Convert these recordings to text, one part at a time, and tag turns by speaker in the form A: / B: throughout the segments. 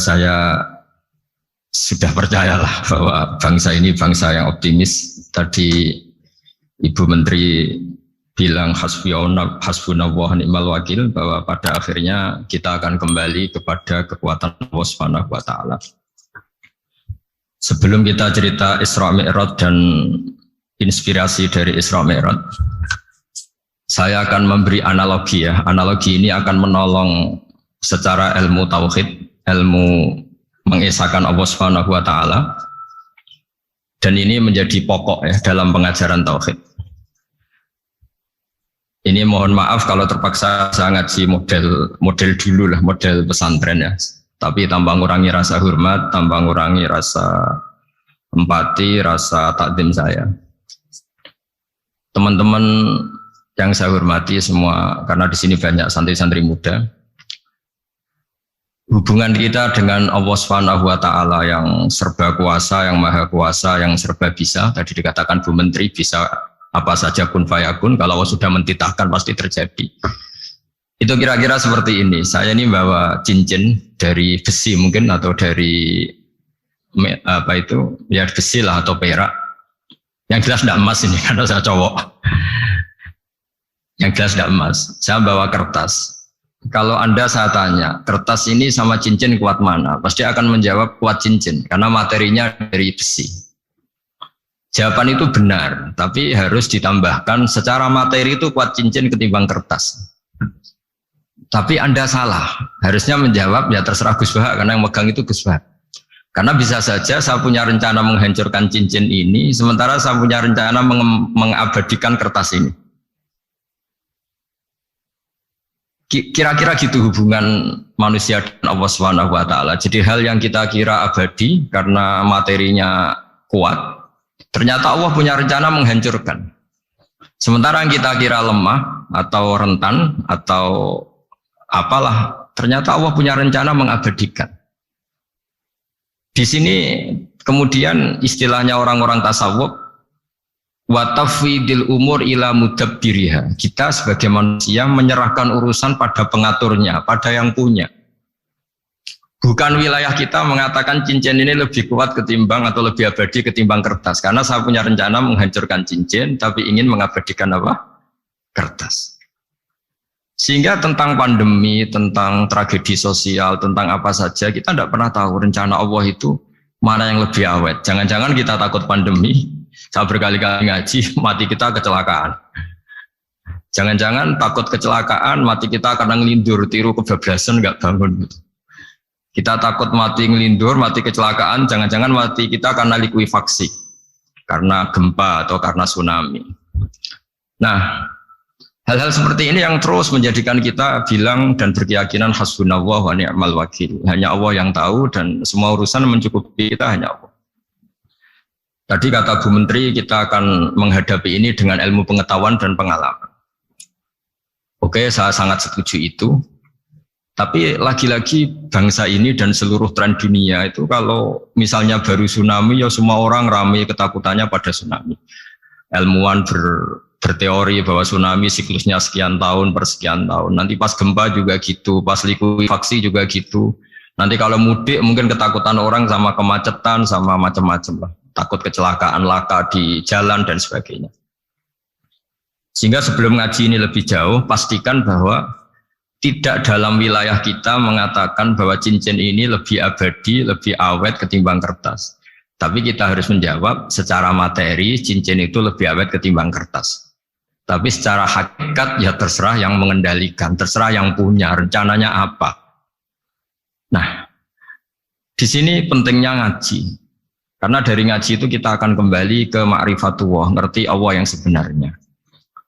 A: Saya sudah percayalah bahwa bangsa ini bangsa yang optimis. Tadi Ibu Menteri bilang hasbunallah ni'mal wakil, bahwa pada akhirnya kita akan kembali kepada kekuatan Allah Subhanahu wa taala. Sebelum kita cerita Isra Mi'raj dan inspirasi dari Isra Mi'raj, saya akan memberi analogi ya. Analogi ini akan menolong secara ilmu tauhid, ilmu mengesahkan Allah Subhanahu wa taala, dan ini menjadi pokok ya dalam pengajaran tauhid. Ini mohon maaf kalau terpaksa saya ngaji model dulu lah, model pesantren ya. Tapi tambah ngurangi rasa hormat, tambah ngurangi rasa empati, rasa takdim saya. Teman-teman yang saya hormati semua, karena di sini banyak santri-santri muda. Hubungan kita dengan Allah Subhanahu wa taala yang serba kuasa, yang maha kuasa, yang serba bisa. Tadi dikatakan Bu Menteri bisa apa saja kun fayakun, kalau Allah sudah mentitahkan pasti terjadi. Itu kira-kira seperti ini. Saya ini bawa cincin dari besi mungkin, atau dari apa itu, ya besi lah atau perak. Yang jelas tidak emas ini karena saya cowok. Yang jelas tidak emas. Saya bawa kertas. Kalau Anda saya tanya, kertas ini sama cincin kuat mana? Pasti akan menjawab kuat cincin, karena materinya dari besi. Jawaban itu benar, tapi harus ditambahkan secara materi itu kuat cincin ketimbang kertas. Tapi Anda salah, harusnya menjawab ya terserah Gus Bahak, karena yang megang itu Gus Bahak. Karena bisa saja saya punya rencana menghancurkan cincin ini, sementara saya punya rencana mengabadikan kertas ini. Kira-kira gitu hubungan manusia dan Allah Subhanahu wa taala. Jadi hal yang kita kira abadi karena materinya kuat, ternyata Allah punya rencana menghancurkan. Sementara yang kita kira lemah atau rentan atau apalah, ternyata Allah punya rencana mengabadikan. Di sini kemudian istilahnya orang-orang tasawuf, wa tafwidil umur ila mudabbiriha. Kita sebagai manusia menyerahkan urusan pada pengaturnya, pada yang punya. Bukan wilayah kita mengatakan cincin ini lebih kuat ketimbang atau lebih abadi ketimbang kertas. Karena saya punya rencana menghancurkan cincin, tapi ingin mengabadikan apa? Kertas. Sehingga tentang pandemi, tentang tragedi sosial, tentang apa saja, kita tidak pernah tahu rencana Allah itu mana yang lebih awet. Jangan-jangan kita takut pandemi, saya berkali-kali ngaji, mati kita kecelakaan. Jangan-jangan takut kecelakaan, mati kita karena ngelindur, tiru kebablasan, nggak bangun. Kita takut mati ngelindur, mati kecelakaan, jangan-jangan mati kita karena likuifaksi, karena gempa atau karena tsunami. Nah, hal-hal seperti ini yang terus menjadikan kita bilang dan berkeyakinan hasbunallah wa ni'mal wakil. Hanya Allah yang tahu dan semua urusan mencukupi kita hanya Allah. Tadi kata Bu Menteri, kita akan menghadapi ini dengan ilmu pengetahuan dan pengalaman. Oke, saya sangat setuju itu. Tapi lagi-lagi bangsa ini dan seluruh tren dunia itu kalau misalnya baru tsunami, ya semua orang ramai ketakutannya pada tsunami. Ilmuwan berteori bahwa tsunami siklusnya sekian tahun per sekian tahun. Nanti pas gempa juga gitu, pas likuifaksi juga gitu. Nanti kalau mudik mungkin ketakutan orang sama kemacetan, sama macam-macam lah. Takut kecelakaan laka di jalan dan sebagainya. Sehingga sebelum ngaji ini lebih jauh, pastikan bahwa tidak dalam wilayah kita mengatakan bahwa cincin ini lebih abadi, lebih awet ketimbang kertas. Tapi kita harus menjawab secara materi cincin itu lebih awet ketimbang kertas. Tapi secara hakikat ya terserah yang mengendalikan, terserah yang punya rencananya apa. Nah, di sini pentingnya ngaji. Karena dari ngaji itu kita akan kembali ke ma'rifatullah, ngerti Allah yang sebenarnya.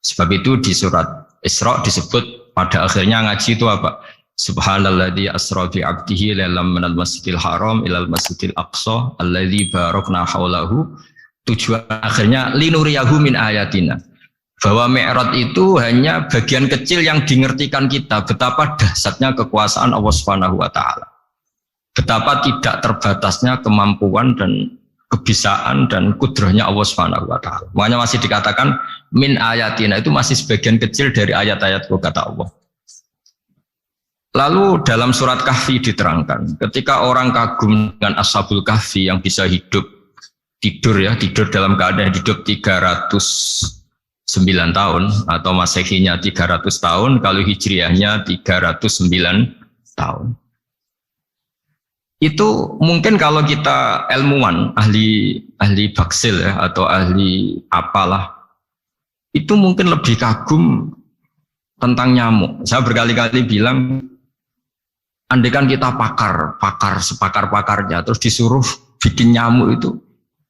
A: Sebab itu di surat Isra disebut pada akhirnya ngaji itu apa? Subhanalladzi asra bi 'abdihi lailan minal masjidil haram ilal masjidil aqsa alladzi barakna haulahu. Tujuan akhirnya linuriyahu min ayatina. Bahwa Mi'raj itu hanya bagian kecil yang dingertikan kita betapa dahsyatnya kekuasaan Allah Subhanahu wa taala. Betapa tidak terbatasnya kemampuan dan kebisaan dan kudrahnya Allah Subhanahu wa taala. Makanya masih dikatakan min ayatina, itu masih sebagian kecil dari ayat-ayat kata Allah. Lalu dalam surat Kahfi diterangkan, ketika orang kagum dengan Ashabul Kahfi yang bisa tidur dalam keadaan hidup 309 tahun atau Masehinya 300 tahun, kalau Hijriahnya 309 tahun. Itu mungkin kalau kita ilmuwan, ahli baksil atau ahli apalah, itu mungkin lebih kagum tentang nyamuk. Saya berkali-kali bilang, andaikan kita sepakar-pakarnya, terus disuruh bikin nyamuk itu,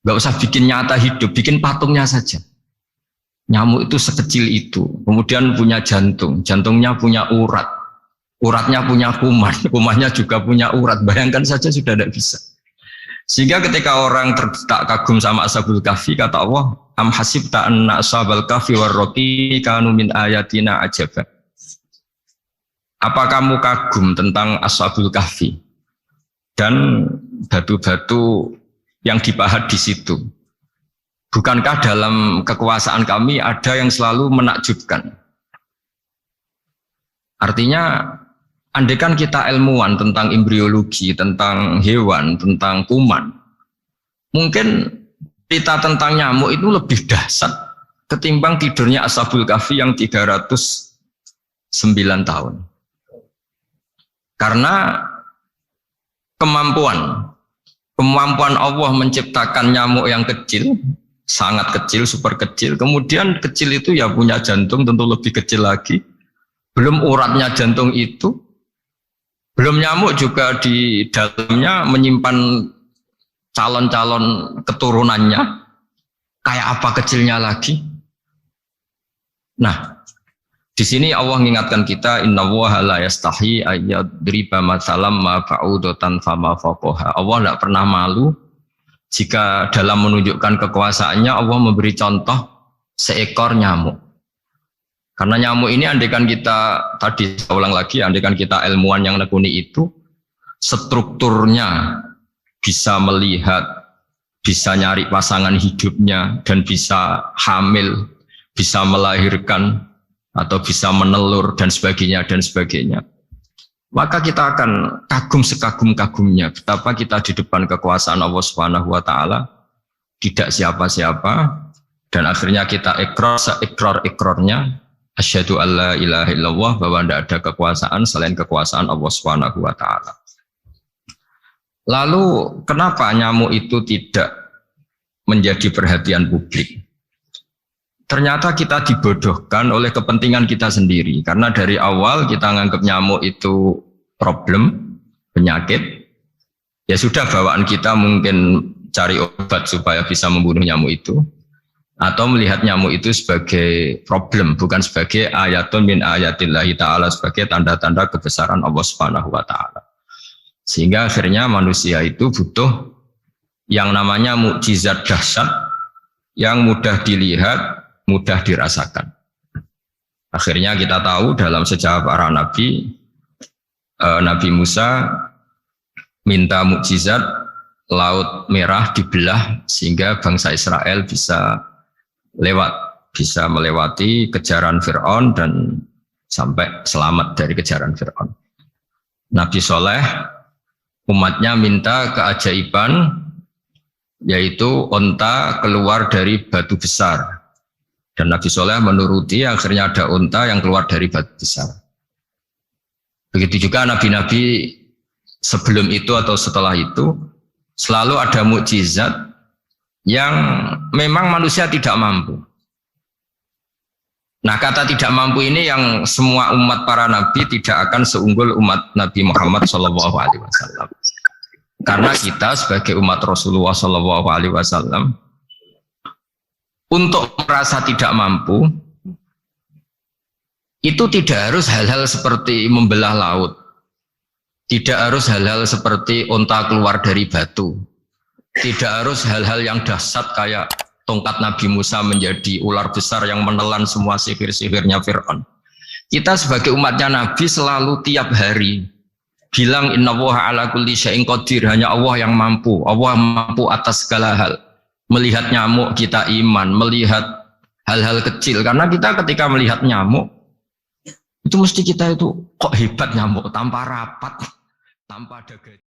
A: nggak usah bikin nyata hidup, bikin patungnya saja. Nyamuk itu sekecil itu, kemudian punya jantung, jantungnya punya urat, uratnya punya kuman, kumannya juga punya urat. Bayangkan saja sudah tidak bisa. Sehingga ketika orang tak kagum sama Ashabul Kahfi, kata Allah, am hasibta anna ashabal kahfi warraqi kanu min ayatina ajaba. Apa kamu kagum tentang Ashabul Kahfi dan batu-batu yang dipahat di situ? Bukankah dalam kekuasaan kami ada yang selalu menakjubkan? Artinya, andaikan kita ilmuwan tentang embriologi, tentang hewan, tentang kuman, mungkin cerita tentang nyamuk itu lebih dahsyat ketimbang tidurnya Ashabul Kahfi yang 309 tahun. Karena kemampuan Allah menciptakan nyamuk yang kecil, sangat kecil, super kecil, kemudian kecil itu ya punya jantung tentu lebih kecil lagi, belum uratnya jantung itu, belum nyamuk juga di dalamnya menyimpan calon-calon keturunannya, kayak apa kecilnya lagi. Nah, di sini Allah mengingatkan kita, innallaha la yastahi ayyadriba matsalam ma ba'udatan fama fawqaha. Allah tidak pernah malu jika dalam menunjukkan kekuasaannya Allah memberi contoh seekor nyamuk. Karena nyamuk ini andaikan kita, tadi saya ulang lagi, andaikan kita ilmuwan yang nekuni itu, strukturnya bisa melihat, bisa nyari pasangan hidupnya, dan bisa hamil, bisa melahirkan, atau bisa menelur, dan sebagainya, maka kita akan kagum sekagum-kagumnya betapa kita di depan kekuasaan Allah Subhanahu wa Ta'ala tidak siapa-siapa, dan akhirnya kita ikrar-ikrarnya asyhadu alla ilaha illallah, bahwa tidak ada kekuasaan selain kekuasaan Allah Subhanahu wa Ta'ala. Lalu kenapa nyamuk itu tidak menjadi perhatian publik? Ternyata kita dibodohkan oleh kepentingan kita sendiri. Karena dari awal kita menganggap nyamuk itu problem, penyakit. Ya sudah, bawaan kita mungkin cari obat supaya bisa membunuh nyamuk itu. Atau melihat nyamuk itu sebagai problem, bukan sebagai ayatun min ayatillahi ta'ala, sebagai tanda-tanda kebesaran Allah Subhanahu wa Ta'ala. Sehingga akhirnya manusia itu butuh yang namanya mukjizat dahsyat yang mudah dilihat, mudah dirasakan. Akhirnya kita tahu dalam sejarah para nabi, Nabi Musa minta mukjizat Laut Merah dibelah sehingga bangsa Israel bisa melewati kejaran Fir'aun dan sampai selamat dari kejaran Fir'aun. Nabi Soleh umatnya minta keajaiban, yaitu onta keluar dari batu besar. Dan Nabi Soleh menuruti, akhirnya ada unta yang keluar dari batu besar. Begitu juga nabi-nabi sebelum itu atau setelah itu, selalu ada mukjizat yang memang manusia tidak mampu. Nah, kata tidak mampu ini yang semua umat para nabi tidak akan seunggul umat Nabi Muhammad SAW. Karena kita sebagai umat Rasulullah SAW, untuk merasa tidak mampu, itu tidak harus hal-hal seperti membelah laut, tidak harus hal-hal seperti unta keluar dari batu, tidak harus hal-hal yang dahsyat kayak tongkat Nabi Musa menjadi ular besar yang menelan semua sihir-sihirnya Fir'aun. Kita sebagai umatnya Nabi selalu tiap hari bilang innallaha ala kulli syai'in qadir, hanya Allah yang mampu, Allah mampu atas segala hal. Melihat nyamuk kita iman, melihat hal-hal kecil, karena kita ketika melihat nyamuk Itu mesti kita itu kok hebat nyamuk tanpa rapat, tanpa ada gaji.